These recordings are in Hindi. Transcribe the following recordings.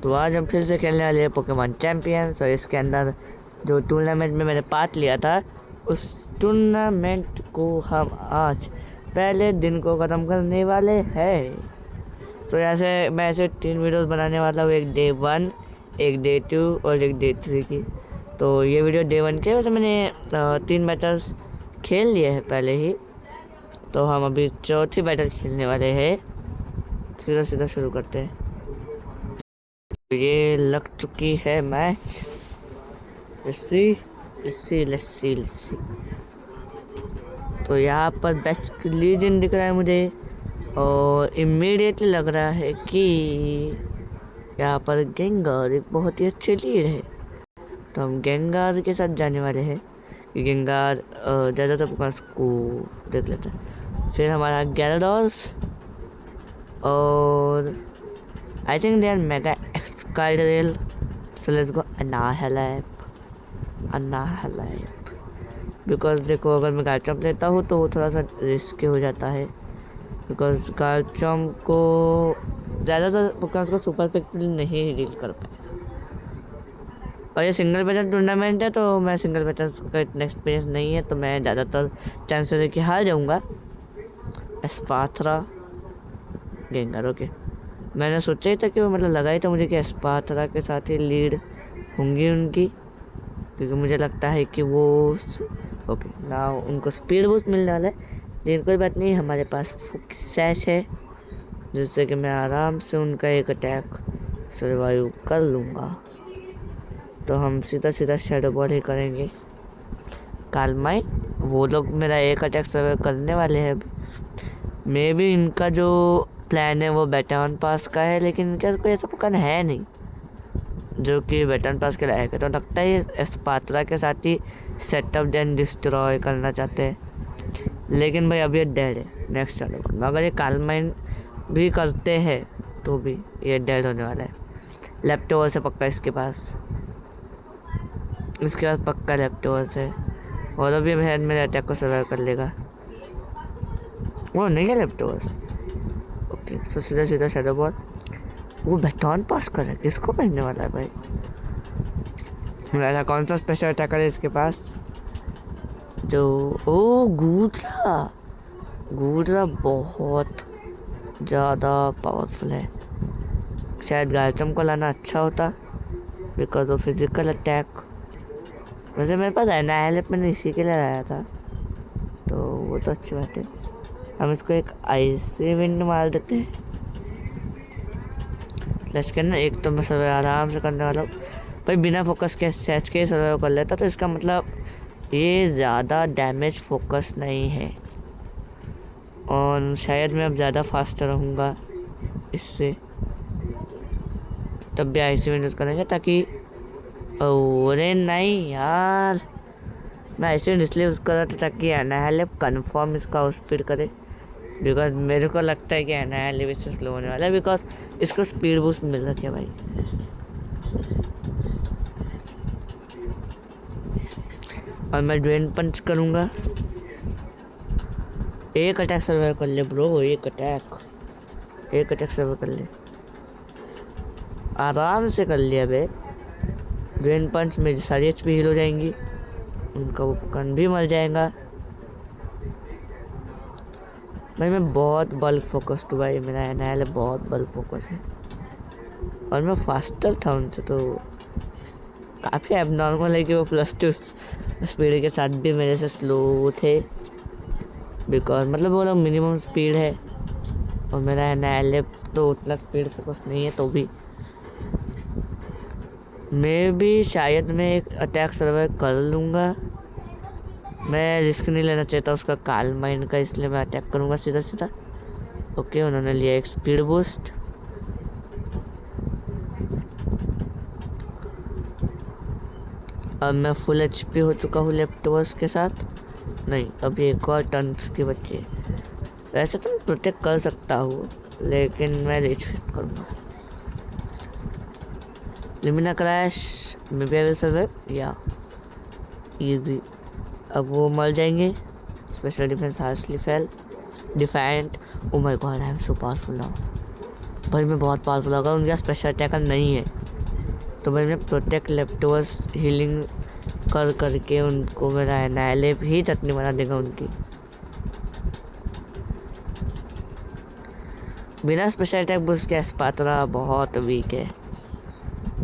तो आज हम फिर से खेलने वाले हैं पोकेमॉन चैंपियंस। और इसके अंदर जो टूर्नामेंट में मैंने पार्ट लिया था उस टूर्नामेंट को हम आज पहले दिन को ख़त्म करने वाले हैं। तो ऐसे मैं ऐसे 3 वीडियोस बनाने वाला हूँ, एक डे 1, एक डे 2 और एक डे 3 की। तो ये वीडियो डे 1 के वैसे मैंने 3 बैटल्स खेल लिए हैं पहले ही। तो हम अभी चौथी बैटल खेलने वाले हैं। सीधा सीधा शुरू करते हैं। ये लग चुकी है मैच। लस्सी। तो यहाँ पर बेस्ट लीजेंड दिख रहा है मुझे और इमीडिएटली लग रहा है कि यहाँ पर गेंगार एक बहुत ही अच्छी लीड है। तो हम गेंगार के साथ जाने वाले हैं। गेंगार ज़्यादातर पुकार्स को देख लेते हैं। फिर हमारा gyarados और I think they are mega Excadrill. So let's go Annihilape। Because देखो, अगर मैं गार्चम्प लेता हूँ तो वो थोड़ा सा रिस्की हो जाता है, बिकॉज गार्चम्प को ज़्यादातर पुकार्स को सुपर इफेक्टिव नहीं डील कर पाए। और ये सिंगल बैटल टूर्नामेंट है तो मैं सिंगल बैटल का इतना एक्सपीरियंस नहीं है, तो मैं ज़्यादातर चांसेस है कि हार जाऊँगा। एस्पाथरा गेंगार, ओके। मैंने सोचा ही था कि वो मतलब लगा ही था मुझे कि एस्पाथरा के साथ ही लीड होंगी उनकी, क्योंकि मुझे लगता है कि वो ओके ना उनको स्पीड बूस्ट मिलने वाला है। लेकिन कोई बात नहीं, हमारे पास सैश है जिससे कि मैं आराम से उनका एक अटैक सर्वाइव कर लूँगा। तो हम सीधा शैडो बॉल ही करेंगे। कालमाइन वो लोग मेरा एक अटैक सर्वाइव करने वाले हैं अभी। मे भी इनका जो प्लान है वो बैटन पास का है, लेकिन इनका कोई ऐसा पुकार है नहीं जो कि बैटन पास के लायक है। तो लगता है ये एस्पाथरा के साथ ही सेटअप देन डिस्ट्रॉय करना चाहते हैं। लेकिन भाई अभी ये डेड है नेक्स्ट चैडो बॉल में। अगर ये कालमाइन भी करते हैं तो भी ये डेड होने वाला है। लेफ्टओवर से पक्का इसके पास पक्का लेफ्टओवर से। और अभी शायद मेरे अटैक को सर्वाइव कर लेगा। वो नहीं है लेफ्टओवर, ओके। तो सीधा शैडो बॉल। वो बैटन पास कर रहा है, किसको भेजने वाला है भाई? मेरा कौन सा स्पेशल अटैकर है इसके पास? जो ओ गूडरा बहुत ज़्यादा पावरफुल है। शायद गार्चम्प को लाना अच्छा होता बिकॉज ऑफ फिजिकल अटैक। वैसे मेरे पास Annihilape मैंने इसी के लिए लाया था, तो वो तो अच्छी बात है। हम इसको एक आइसी विंड मार देते हैं। फ्लैश करना एक तो मैं सर्वाइव आराम से करने वाला हूँ भाई, बिना फोकस के सैच के सर्वाइव कर लेता। तो इसका मतलब ये ज़्यादा डैमेज फोकस नहीं है और शायद मैं अब ज़्यादा फास्ट रहूँगा इससे। तब भी आइसी विंड यूज़ करेंगे ताकि अरे नहीं यार, मैं आइसी विंड इसलिए यूज़ कर रहा था ताकि Annihilape कन्फर्म इसका स्पीड करे। बिकॉज मेरे को लगता है कि Annihilape इससे स्लो होने वाला है, बिकॉज इसको स्पीड बूस्ट मिल रखी है भाई। और मैं ड्रेन पंच करूँगा। एक अटैक सर्वाइव कर ले ब्रो, एक अटैक सर्वाइव कर ले, आराम से कर लिया बे। ड्रेन पंच मेरी सारी HP हील हो जाएंगी, उनका वो कन भी मर जाएगा भाई। मैं बहुत बल्क फोकस हूँ भाई, मेरा Annihilape बहुत बल्क फोकस है और मैं फास्टर था उनसे, तो काफ़ी एबनॉर्मल है कि वो +2 स्पीड के साथ भी मेरे से स्लो थे। बिकॉज मतलब वो लोग मिनिमम स्पीड है और मेरा Annihilape तो उतना स्पीड फोकस नहीं है। तो भी मैं भी शायद मैं एक अटैक सर्वाइव कर लूँगा। मैं रिस्क नहीं लेना चाहता उसका कालमाइन का, इसलिए मैं अटैक करूँगा सीधा। ओके, उन्होंने लिया एक स्पीड बूस्ट। अब मैं फुल HP हो चुका हूँ लेफ्टवर्स के साथ। नहीं, अभी एक और टर्न की बच्ची है। वैसे तो मैं प्रोटेक्ट कर सकता हूँ, लेकिन मैं रीच करूँगा। लिमिना क्रैश में भी सर्वाइव या इजी। अब वो मर जाएंगे। Special defence harshly fail, defiant. Oh my God, I am so powerful now. भाई मैं बहुत पावरफुल होगा, उनका स्पेशल अटैकर नहीं है तो भाई मैं प्रोटेक्ट लेफ्टवर्स हीलिंग कर करके उनको मेरा एनाइलेट ही चटनी बना देगा उनकी। बिना स्पेशल अटैक बूस्ट के एस्पातरा बहुत वीक है।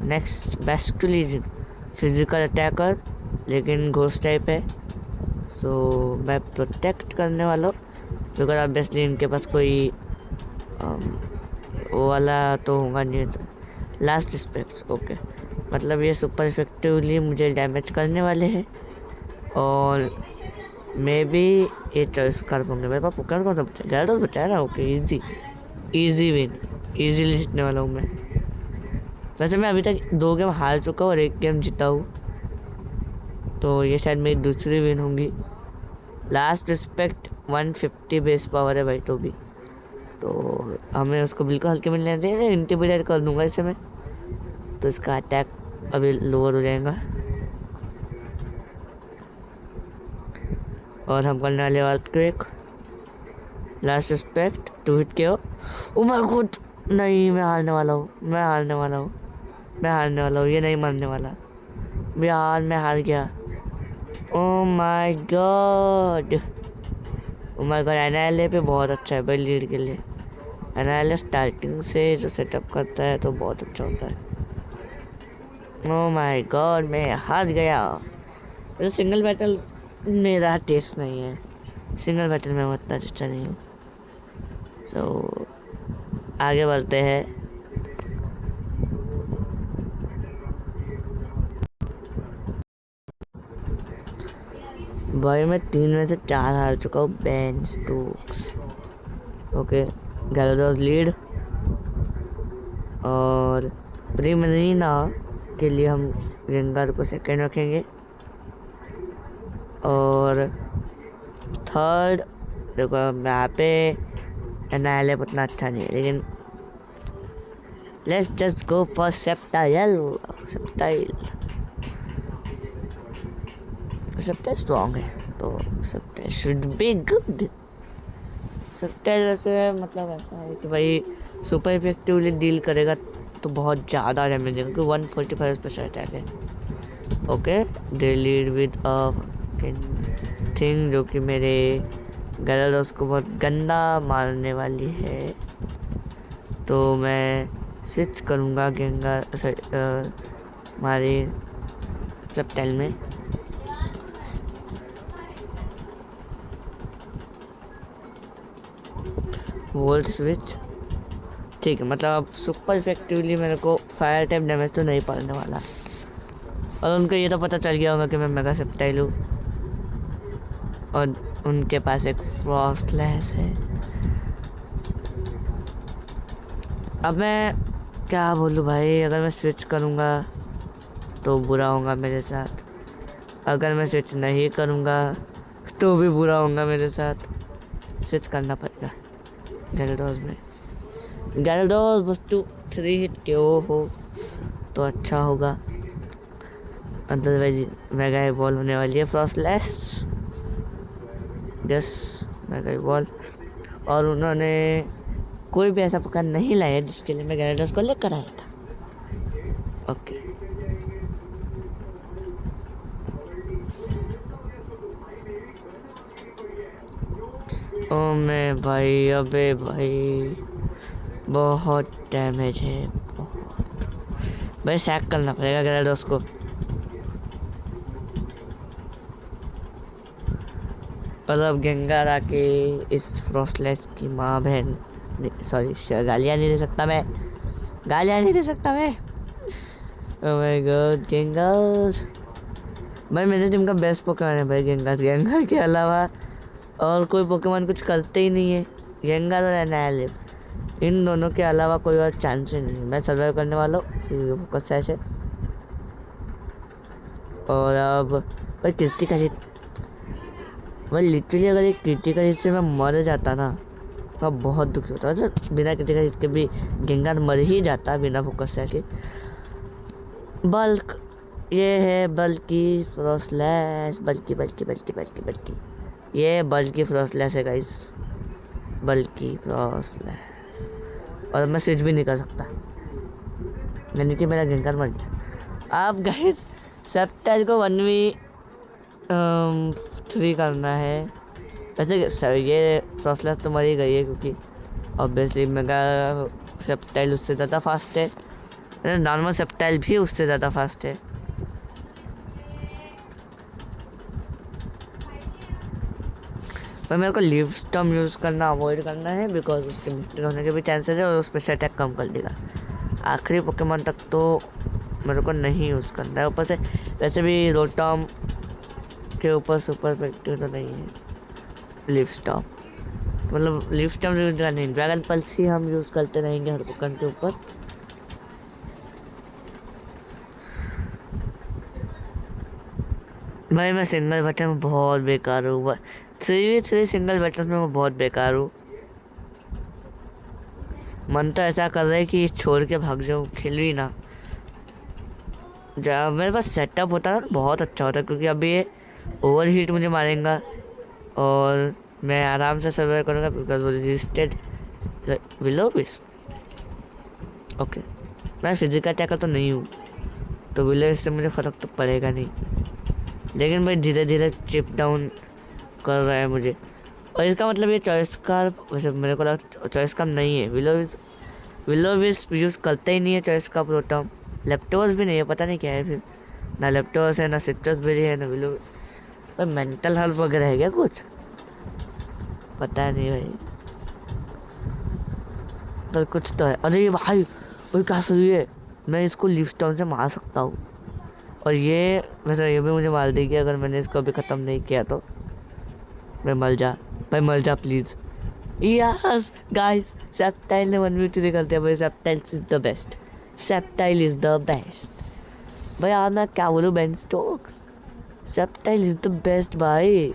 नेक्स्ट बेस्कुलिजन फिजिकल अटैकर लेकिन घोस्ट टाइप है, सो मैं प्रोटेक्ट करने वाला हूँ बिकॉज ऑब्वियसली इनके पास कोई वो वाला तो होगा नहीं। लास्ट रिस्पेक्ट ओके, मतलब ये सुपर इफेक्टिवली मुझे डैमेज करने वाले हैं और मे बी ये चॉइस कर पाऊंगे। मेरे पास पोकेमॉन कौन सा बचा है? गैराडोस बचा है ना। ओके इजी विन, इजीली जीतने वाला हूँ मैं। वैसे मैं अभी तक 2 गेम हार चुका हूँ और 1 गेम जीता हूँ, तो ये शायद मेरी दूसरी विन होंगी। लास्ट रिस्पेक्ट 150 बेस पावर है भाई, तो हमें उसको बिल्कुल हल्के में लेना चाहिए। इंटिमिडेट कर दूंगा इसे मैं, तो इसका अटैक अभी लोअर हो जाएगा और हम करने वाले अर्थक्वेक। लास्ट रिस्पेक्ट 2 हिट के हो। ओ माय गॉड, नहीं मैं हारने वाला हूँ, ये नहीं मरने वाला यार, मैं हार गया। ओ माय गॉड एनएलए पे बहुत अच्छा है भाई लीड के लिए। एनएलए स्टार्टिंग से जो सेटअप करता है तो बहुत अच्छा होता है। ओ माय गॉड मैं हार गया। वैसे सिंगल बैटल मेरा टेस्ट नहीं है, सिंगल बैटल में उतना अच्छा नहीं हूँ। सो आगे बढ़ते हैं। भाई मैं 3 में से 4 हार चुका हूँ। Ben Stokes okay, Gyarados lead और प्रीमरीना के लिए हम गेंगार को सेकेंड रखेंगे और थर्ड देखो यहाँ पे एनाइलेट उतना अच्छा नहीं है, लेकिन let's just go for septile strong है तो septile should be good. Septile वैसे मतलब ऐसा है कि भाई सुपर इफेक्टिवली डील करेगा तो बहुत ज़्यादा डैमेज देगा क्योंकि 145 स्पेशल अटैक है। Okay they lead with a thing जो कि मेरे गैराडोस को बहुत गंदा मारने वाली है, तो मैं स्विच करूँगा गेंगार हमारे सेप्टाइल में। वोल्ट स्विच ठीक है, मतलब अब सुपर इफेक्टिवली मेरे को फायर टाइप डैमेज तो नहीं पड़ने वाला और उनको ये तो पता चल गया होगा कि मैं मेगा सेप्टाइल हूँ और उनके पास एक फ्रॉस्टलैश है। अब मैं क्या बोलूँ भाई, अगर मैं स्विच करूँगा तो बुरा होगा मेरे साथ, अगर मैं स्विच नहीं करूँगा तो भी बुरा होगा मेरे साथ। स्विच करना पड़ेगा गैराडोस में। गैराडोस बस तू 3 हिट के हो तो अच्छा होगा, अदरवाइज मेगा इवॉल्व होने वाली है फ्रॉस्टलैश। यस मेगा इवॉल्व, और उन्होंने कोई भी ऐसा प्रकार नहीं लाया जिसके लिए मैं गैराडोस को लेकर आया था। ओके ओ मैं भाई, अबे भाई बहुत डैमेज है, बहुत भाई सैक करना पड़ेगा गैराडोस को। और अब गेंगार आके इस फ्रॉस्टलैश की माँ बहन सॉरी गालियाँ नहीं दे सकता मैं, ओह माय गॉड गेंगार भाई मेरे टीम का बेस्ट पोकेमॉन है भाई गेंगार के अलावा और कोई पोकेमॉन कुछ करते ही नहीं है। गेंगार और एनाइलेट इन दोनों के अलावा कोई और चांस ही नहीं। मैं सर्वाइव करने वाला हूँ फोकस सैश है। और अब भाई क्रिटिकल हिट, भाई लिटरली अगर एक क्रिटिकल हिट से मैं मर जाता ना तो बहुत दुखी होता है। बिना क्रिटिकल हिट के भी गेंगार मर ही जाता बिना फोकस सैश के। बल्क ये है बल्कि फ्रॉस्टलैश, बल्कि ये बल्कि फ्रॉस्टलैश है गाइस, बल्कि फ्रॉस्टलैश और मैं स्विच भी नहीं कर सकता, यानी कि मेरा गिंकर मर गया। अब गाइस सबटाइल को 1v3 करना है। वैसे सर ये प्रोसेस तो मर ही गई है, क्योंकि ऑब्वियसली मेगा सबटाइल उससे ज़्यादा फास्ट है, नॉर्मल सबटाइल भी उससे ज़्यादा फास्ट है। पर मेरे को लीव स्टॉर्म यूज़ करना अवॉइड करना है, बिकॉज उसके मिस्टेक होने के भी चांसेस है और उस पर से अटैक कम कर देगा। आखिरी पोकेमॉन तक तो मेरे को नहीं यूज़ करना है। ऊपर से वैसे भी रोटॉम के ऊपर सुपर इफेक्टिव तो नहीं है लीव स्टॉर्म, मतलब लीव स्टॉर्म यूज़ करना नहीं, ड्रैगन पल्स ही हम यूज़ करते रहेंगे हर पोकेमॉन के ऊपर। भाई मैं सिंगल बटन में बहुत बेकार हूँ, 3v3 सिंगल बटन में मैं बहुत बेकार हूँ। मन तो ऐसा कर रहा है कि छोड़ के भाग जाऊँ, खेल ही ना। जब मेरे पास सेटअप होता ना बहुत अच्छा होता, क्योंकि अभी ये ओवर हीट मुझे मारेगा और मैं आराम से सर्वाइव करूँगा, बिकॉज वो रेजिस्टेड विलोविस। ओके, मैं फिजिकल अटैकर तो नहीं हूँ, तो विलोविस से मुझे फ़र्क तो पड़ेगा नहीं, लेकिन भाई धीरे धीरे चिप डाउन कर रहा है मुझे। और इसका मतलब ये चॉइस का, वैसे मेरे को लगा चॉइस का नहीं है, विलोविस यूज़ करते ही नहीं है चॉइस का प्रोटॉम। लेप्टोस भी नहीं है, पता नहीं क्या है फिर, ना लेप्टोस है, ना सिट्रस बेरी है, ना विलोविस। भाई मेंटल हेल्थ वगैरह है क्या कुछ, पता नहीं भाई, पर कुछ तो है। अरे भाई वो क्या सही है, मैं इसको लीव स्टोन से मार सकता हूँ, और ये वैसे ये भी मुझे मार देगी अगर मैंने इसको अभी ख़त्म नहीं किया तो। मैं मर जा भाई, मर जा प्लीज़। यस गाइस, सेप्टाइल ने 1v3 कर दिया भाई। Septile is the best, septile is the best भाई। यार मैं क्या बोलूँ, Ben Stokes, septile is the best भाई।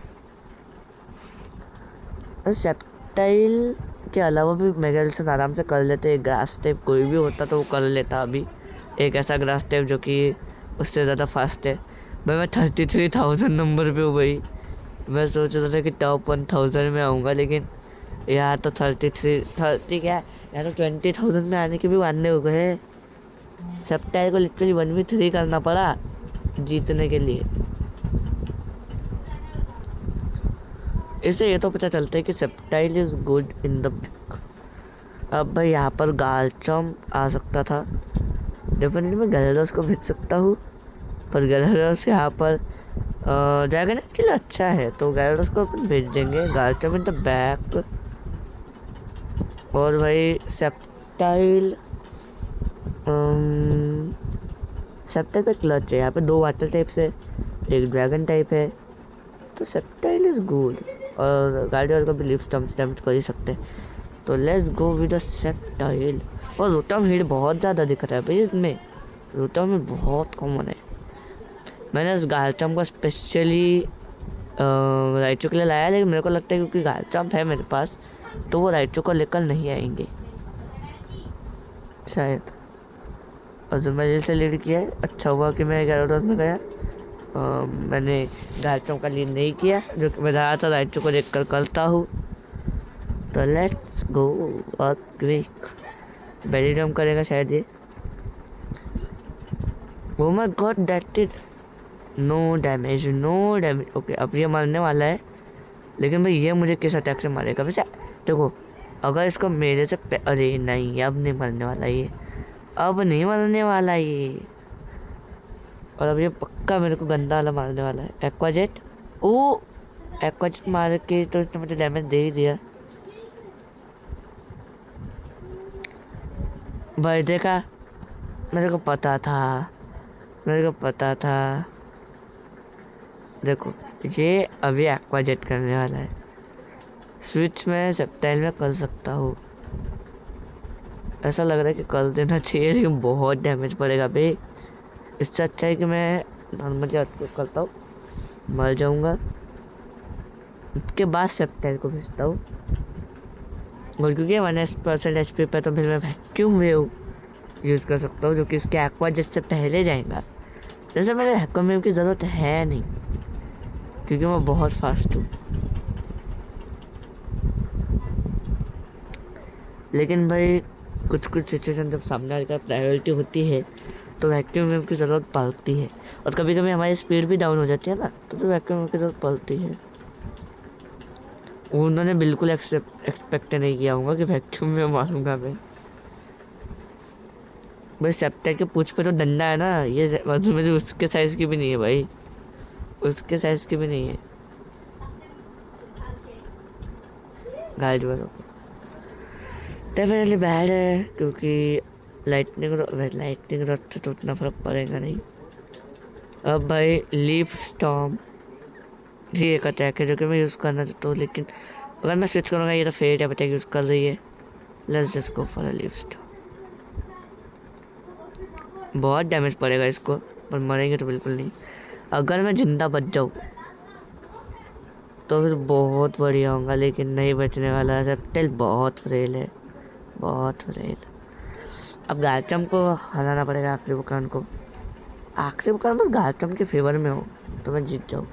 सेप्टाइल के अलावा भी मेगालिसन आराम से कर लेते, एक ग्रास टाइप कोई भी होता तो वो कर लेता। अभी एक ऐसा ग्रास टाइप जो कि उससे ज़्यादा फास्ट है भाई। मैं 33,000 नंबर पे हूँ भाई। मैं सोच रहा था कि टॉप 1000 में आऊँगा, लेकिन यहाँ तो 30 क्या, यहाँ तो 20,000 में आने के भी वादे हो गए। सेप्टाइल को लिटरली 1v3 करना पड़ा जीतने के लिए। इससे ये तो पता चलता है कि Sceptile is good in the pick. अब भाई यहाँ पर गार्चम्प आ सकता था, डेफिनेटली मैं गैराडोस को भेज सकता हूँ, पर गैराडोस यहाँ पर ड्रैगन के लिए अच्छा है, तो गैराडोस को अपन भेज देंगे। गार्चम्प इन द बैक। और भाई सेप्टाइल पे क्लच है, यहाँ पे 2 वाटर टाइप्स है, एक ड्रैगन टाइप है, तो सेप्टाइल इज़ गुड। और गार्डियर को भी लीव स्टॉर्म डैमेज कर ही सकते हैं, तो let's go with the septile. और रोटॉम हीट बहुत ज़्यादा दिख रहा है भाई इसमें, रोटॉम में बहुत कॉमन है। मैंने उस गार्चम्प को स्पेशली राइचू के लिए लाया, लेकिन मेरे को लगता है क्योंकि गार्चम्प है मेरे पास तो वो राइचू को लेकर नहीं आएंगे शायद। और जो मैंने से लीड किया है, अच्छा हुआ कि मैं गैराडोस में गया। मैंने गार्चम्प का लीड नहीं किया, जो कि मैं रहा था राइचू को देख कर करता हूँ। तो लेट्स गो। और क्विक बेली ड्रम करेगा शायद ये। Oh my god, that is no damage, no damage. Okay, अब ये मरने वाला है, लेकिन भाई ये मुझे किस अटैक से मारेगा वैसे। देखो अगर इसको मेरे से अरे नहीं, अब नहीं मरने वाला ये, अब नहीं मरने वाला ये। और अब ये पक्का मेरे को गंदा वाला मारने वाला है। एक्वाजेट, ओ एक्वाजेट मार के तो इसने मुझे डैमेज दे ही दिया भाई। देखा, मेरे को पता था, मेरे को पता था। देखो ये अभी एक्वाजेट करने वाला है, स्विच में सेप्टाइल में कर सकता हूँ। ऐसा लग रहा है कि कर देना चाहिए, लेकिन बहुत डैमेज पड़ेगा भाई। इससे अच्छा है कि मैं नॉर्मली करता हूँ, मर जाऊँगा, उसके बाद सेप्टाइल को भेजता हूँ। और क्योंकि 1% HP पे तो फिर मैं वैक्यूम वेव यूज़ कर सकता हूँ, जो कि इसके एक्वाजेट से पहले जाएगा। जैसे मेरे वैक्यूम वेव की ज़रूरत है नहीं, क्योंकि मैं बहुत फास्ट हूँ। लेकिन भाई कुछ कुछ सिचुएशन जब सामने वाले का प्रायोरिटी होती है तो वैक्यूम वेव की ज़रूरत पड़ती है, और कभी कभी हमारी स्पीड भी डाउन हो जाती है ना, तो वैक्यूम वेव की ज़रूरत पड़ती है। उन्होंने बिल्कुल एक्सपेक्ट नहीं किया होगा कि वैक्यूम में मारूंगा मैं। भाई सेप्टर के पूछ पे तो डंडा है ना, ये मेरी उसके साइज़ की भी नहीं है भाई, उसके साइज़ की भी नहीं है। गाइड वालों को डेफिनेटली बैड है, क्योंकि लाइटनिंग रॉड से तो उतना फर्क पड़ेगा नहीं। अब भाई लीफ स्टॉर्म ये एक अटैक है जो कि मैं यूज़ करना चाहता हूँ, लेकिन अगर मैं स्विच करूँगा ये तो फेट या अटैक यूज़ कर रही है। Let's just go for a leaf storm. बहुत डैमेज पड़ेगा इसको, पर मरेंगे तो बिल्कुल नहीं। अगर मैं जिंदा बच जाऊँ तो फिर बहुत बढ़िया होगा, लेकिन नहीं बचने वाला है। सेप्टेल बहुत फ्रेल है, बहुत फ्रेल। अब गाचम को हराना पड़ेगा, आखिरी बुकान को। आखिरी बुकान बस गाचम के फेवर में हो तो मैं जीत जाऊँ,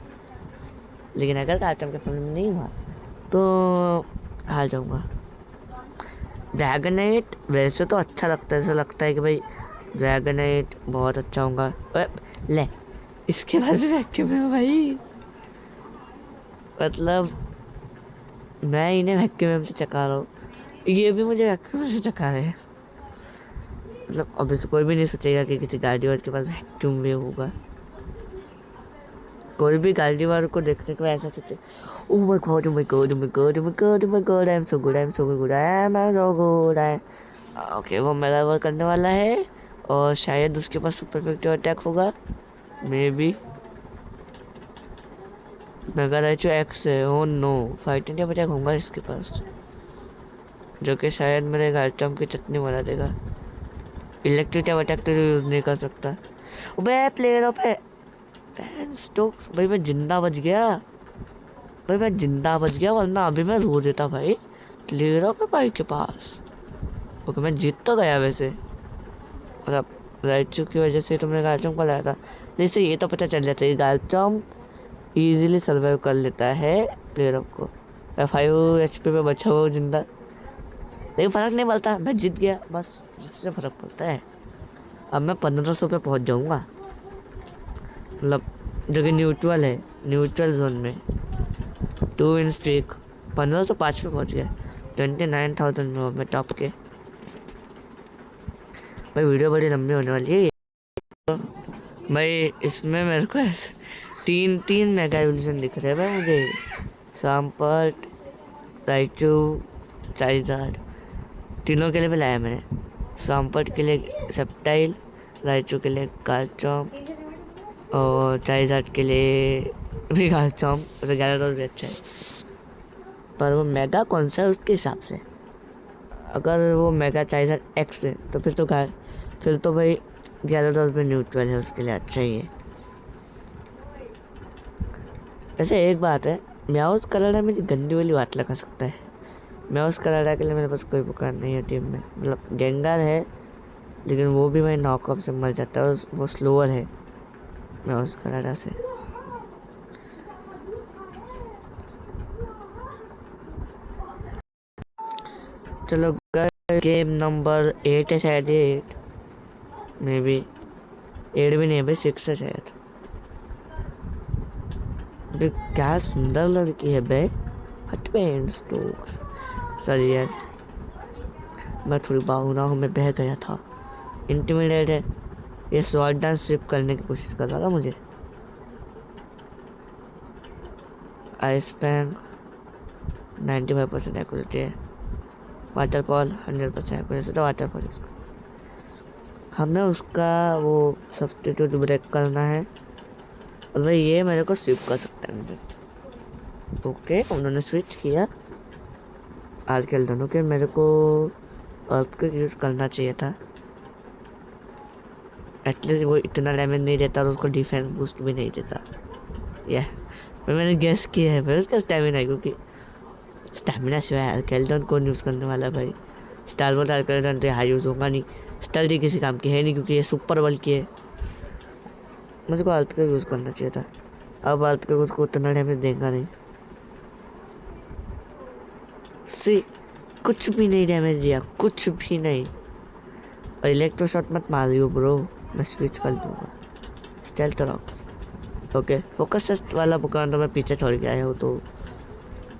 लेकिन अगर गाचम के फेवर में नहीं हुआ तो हार जाऊँगा। ड्रैगनाइट वैसे तो अच्छा लगता है, ऐसा लगता है कि भाई ड्रैगनाइट बहुत अच्छा होगा। ले इसके बाद भी वैक्यूम है भाई, मतलब मैं इन्हें वैक्यूम से चका रहा हूँ, ये भी मुझे वैक्यूम से चका रहे हैं। मतलब अभी से कोई भी नहीं सोचेगा कि किसी गाड़ी वाले के पास वैक्यूम वेव होगा। कोई भी गाड़ी वाले को देखने के बाद ऐसा सोचे, ओह my God, oh my God, oh my God, oh my God, oh my God, I am so good, I am so good, I am so good. Okay, वो मेगा वर्क करने वाला है और शायद उसके पास सुपर इफेक्टिव अटैक होगा, मे बी। मेगा राइचो एक्स है, ओह नो, फाइटिंग अटैक होगा इसके पास, जो कि शायद मेरे गाचम की चटनी बना देगा। इलेक्ट्रिक अटैक तो यूज़ नहीं कर सकता। अबे प्लेयर ऑफ है स्टोक्स, भाई मैं जिंदा बच गया, भाई मैं जिंदा बच गया, वरना अभी मैं रो देता भाई। प्लेयर ऑफ है भाई के पास। ओके मैं जीत तो गया वैसे, मतलब राइचू की वजह से तुमने गालचम को लाया था, जैसे ये तो पता चल जाता है गालचम इजीली सर्वाइव कर लेता है प्लेयर ऑफ को। 5 HP पे बचा हुआ जिंदा, लेकिन फ़र्क नहीं पड़ता, मैं जीत गया बस, इससे फ़र्क पड़ता है। अब मैं 1500 पे पहुंच जाऊंगा, मतलब जो कि न्यूट्रल है, न्यूट्रल जोन में 2 विन स्ट्रीक। 1505 पे पहुंच गया, 29,000 में मैं टॉप के। भाई वीडियो बड़ी लंबी होने वाली है तो भाई इसमें मेरे को ऐसे तीन मेगा एवोल्यूशन दिख रहे हैं भाई मुझे। सैम्पर्ट, राइचू, चाइजार्ड, तीनों के लिए भी लाया मैंने। सैम्पर्ट के लिए सेप्टाइल, राइचू के लिए गालचॉम और चाइजार्ड के लिए भी गालचॉम। वैसे गैराडोस भी अच्छा है, पर वो मेगा कौन सा है उसके हिसाब से। अगर वो मेगा चाइजार्ड एक्स है तो फिर तो भाई गैराडोस भी न्यूट्रल है, उसके लिए अच्छा ही है। ऐसे एक बात है, म्याउस कलर मेरी गंदी वाली बात लगा सकता है। म्याउस कलर के लिए मेरे पास कोई पुकार नहीं है टीम में, मतलब गेंगार है, लेकिन वो भी भाई नॉकअप से मर जाता है, वो स्लोअर है म्याउस कलर से। चलो गेम नंबर 8 है शायद, ये 8 मे बी 8 भी नहीं है भाई, 6 है शायद। क्या सुंदर लड़की है बे, हट पे स्टोक्स। सॉरी यार, मैं थोड़ी बाहुना हूँ, मैं बह गया था। इंटिमिडेट है, ये स्वॉर्ड डांस स्विप करने की कोशिश कर रहा था मुझे। आइस पैन 95% एक्यूरेटी है, वाटरफॉल 100% एक्यूरेसी, तो वाटरफॉल इसको हमें उसका वो सब्स्टिट्यूट ब्रेक करना है, और भाई ये मेरे को स्विप कर सकता है मुझे। ओके उन्होंने स्विच किया, आज खेल दोनों के। मेरे को अर्थ को यूज़ करना चाहिए था, एटलीस्ट वो इतना डैमेज नहीं देता और उसको डिफेंस बूस्ट भी नहीं देता। यह मैंने गेस किया है फिर उसका स्टैमिना है, क्योंकि स्टैमिना सिवाय अल्केल्डन कौन यूज़ करने वाला है भाई। स्टार बोल अल्केल्डन तो यहाँ यूज़ होगा नहीं, स्टडी किसी काम की है नहीं, क्योंकि ये सुपर बल की है। मुझे को अर्थ का यूज़ करना चाहिए था, अब अर्थ का उसको उतना डैमेज देगा नहीं। सी कुछ भी नहीं डैमेज दिया, कुछ भी नहीं। और इलेक्ट्रो शॉट मत मारियो ब्रो, मैं स्विच कर दूंगा। Stealth rocks, okay. Focus test वाला पोकेमॉन तो मैं पीछे छोड़ के आया हूँ, तो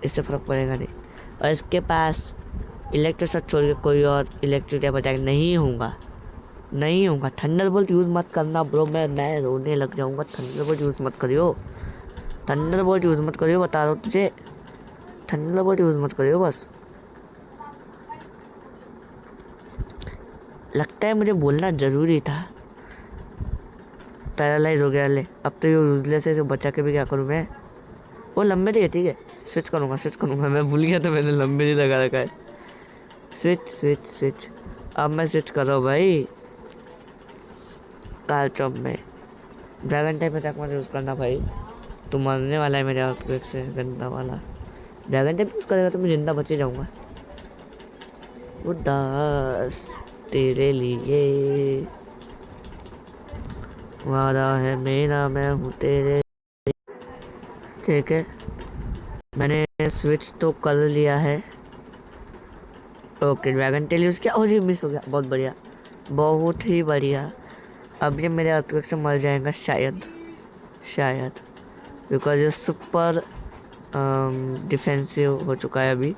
इससे फर्क पड़ेगा नहीं। और इसके पास इलेक्ट्रो शॉट छोड़ के कोई और इलेक्ट्रिक टाइप अटैक नहीं होगा, नहीं होगा। थंडरबोल्ट यूज़ मत करना ब्रो, मैं रोने लग जाऊंगा। थंडरबोल्ट यूज़ मत करियो, थंडरबोल्ट यूज़ मत करियो, बता रहा हूँ तुझे। थंडरबोल्ट यूज़ मत करियो बस। लगता है मुझे बोलना ज़रूरी था। पैरालाइज हो गया ले, अब तो ये यूजलेस है, इसे बचा के भी क्या करूँ मैं। वो लंबे नहीं है, ठीक है। स्विच करूँगा, मैं भूल गया तो मैंने लंबे नहीं लगा रखा है। स्विच अब मैं स्विच कर रहा हूँ भाई। कालचॉप में ड्रैगन टाइप अटैक मत यूज़ करना भाई, तू मरने वाला है मेरे अर्थक्वेक से, गंदा वाला। ड्रैगन टाइप यूज़ करेगा तो मैं जिंदा बच ही जाऊँगा। उदास तेरे लिए वादा है मेरा, मैं हूँ तेरे। ठीक है, मैंने स्विच तो कर लिया है। ओके, ड्रैगन टेल यूज़ किया, और ये मिस हो गया, बहुत बढ़िया, बहुत ही बढ़िया। अब ये मेरे अर्थक्वेक से मर जाएगा शायद, बिकॉज ये सुपर डिफेंसिव हो चुका है अभी।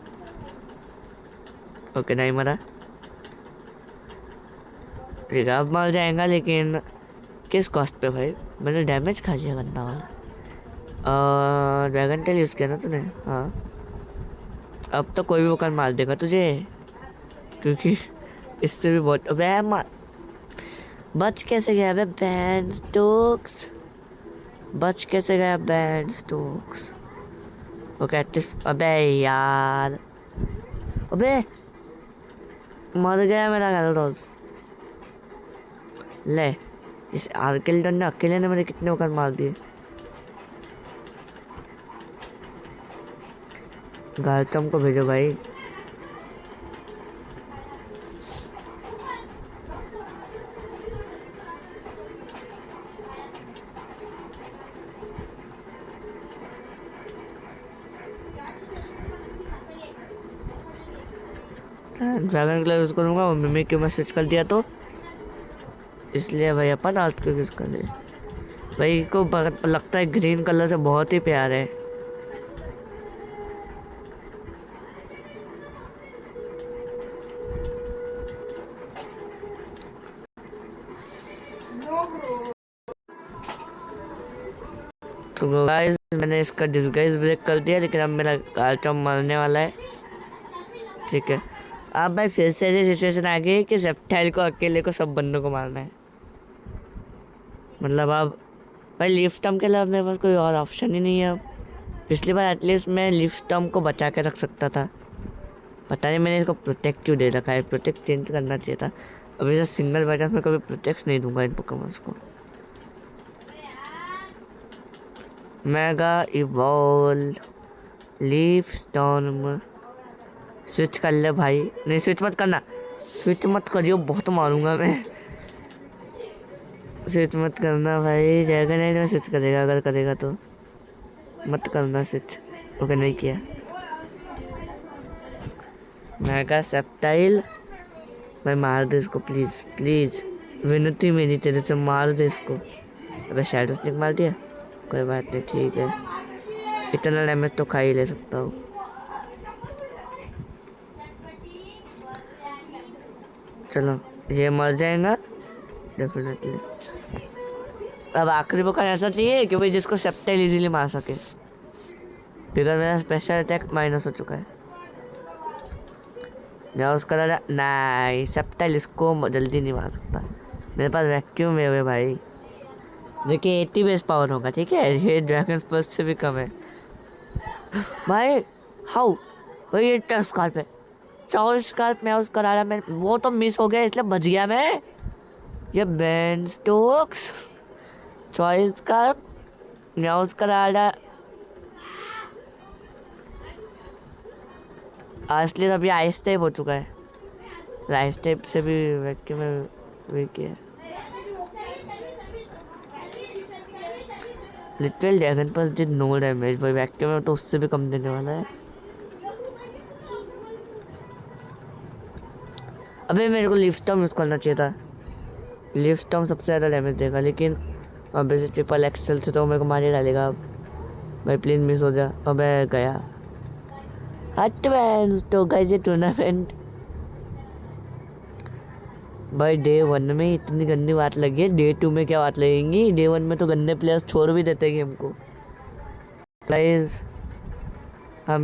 ओके, नहीं मरा, ठीक है, अब मर जाएगा, लेकिन किस कॉस्ट पे भाई, मैंने डैमेज खा लिया गंदा वाला। ड्रैगन टेल यूज़ किया ना तूने, हाँ। अब तो कोई भी वोकन मार देगा तुझे, क्योंकि इससे भी बहुत। अबे मार, बच कैसे गया बे बैंड स्टोक्स, बच कैसे गया बैंड स्टोक्स। ओके एटलीस्ट, अबे यार, अबे मर गया मेरा गैलडोस। ले, इस आर्किल्टन ने अकेले ने मेरे कितने वोकन मार दिए। गार्टम को भेजो भाई। ड्रैगन क्लैव यूज़ करूँगा, और मिमिक क्यों मैं स्विच कर दिया, तो इसलिए भाई अपन आर्ट को यूज़ कर ले। भाई को लगता है ग्रीन कलर से बहुत ही प्यार है। तो गाइस, मैंने इसका डिस्गाइज ब्रेक कर दिया, लेकिन अब मेरा गार्टम मरने वाला है। ठीक है, अब भाई फिर से ऐसी सिचुएशन आ गई कि सेप्टाइल को अकेले को सब बंदों को मारना है। मतलब अब भाई लीफ टर्म के लिए मेरे पास कोई और ऑप्शन ही नहीं है अब। पिछली बार एटलीस्ट मैं लीफ टर्म को बचा के रख सकता था, पता नहीं मैंने इसको प्रोटेक्ट क्यों दे रखा है। प्रोटेक्ट चेंज करना चाहिए था। अभी से सिंगल बैटल में कभी प्रोटेक्ट नहीं दूंगा इन पोकेमॉन्स को। Mega evolve, leaf storm, switch कर ले भाई। नहीं स्विच मत करना, स्विच मत करियो, बहुत मारूंगा मैं। स्विच मत करना भाई, ड्रैगन नाइट में स्विच करेगा, अगर करेगा तो मत करना स्विच। ओके, नहीं किया। मेगा सेप्टाइल, भाई मार दे इसको प्लीज प्लीज, विनती मेरी तेरे से, मार दे इसको। अबे शैडो स्नेक मार दिया, कोई बात नहीं, ठीक है, इतना डैमेज तो खा ही ले सकता हूँ। चलो, ये मर जाएगा डेफिनेटली। अब आखिरी पोकेमॉन ऐसा चाहिए कि भाई जिसको सेप्टाइल इजीली मार सके, बिकॉज मेरा स्पेशल अटैक माइनस हो चुका है। मैं उसका लड़ा नहीं, सेप्टाइल इसको जल्दी नहीं मार सकता। मेरे पास वैक्यूम है भाई, जो कि 80 बेस पावर होगा, ठीक है, ये ड्रैगन स्पर्श से भी कम है भाई। हाउ भाई, ये टफ स्कार्प है, 24 स्कार्प मैं उसका लड़ा, मैं वो तो मिस हो गया इसलिए बच गया मैं। ये बैंड स्टोक्स, 24 स्कार्प मैं उसका लड़ा, असली अभी आइस टाइप हो चुका है, आइस टाइप से भी वैक्यूम में वीक है। Literal dragon pass did no damage भाई, वैक्यूम में तो उससे भी कम देने वाला है। अबे मेरे को लिफ्ट यूज़ करना चाहिए था। लिफ्ट सबसे ज़्यादा डैमेज देगा, लेकिन अब से ट्रिपल एक्सेल से तो मेरे को मार ही डालेगा। अब भाई प्लीज मिस हो जा। अबे गया। हट मैन, तो गाइस ये टूर्नामेंट भाई डे 1 में इतनी गंदी बात लगी है, डे 2 में क्या बात लगेंगी? डे 1 में तो गंदे प्लेयर्स छोड़ भी देते गेम को। गाइस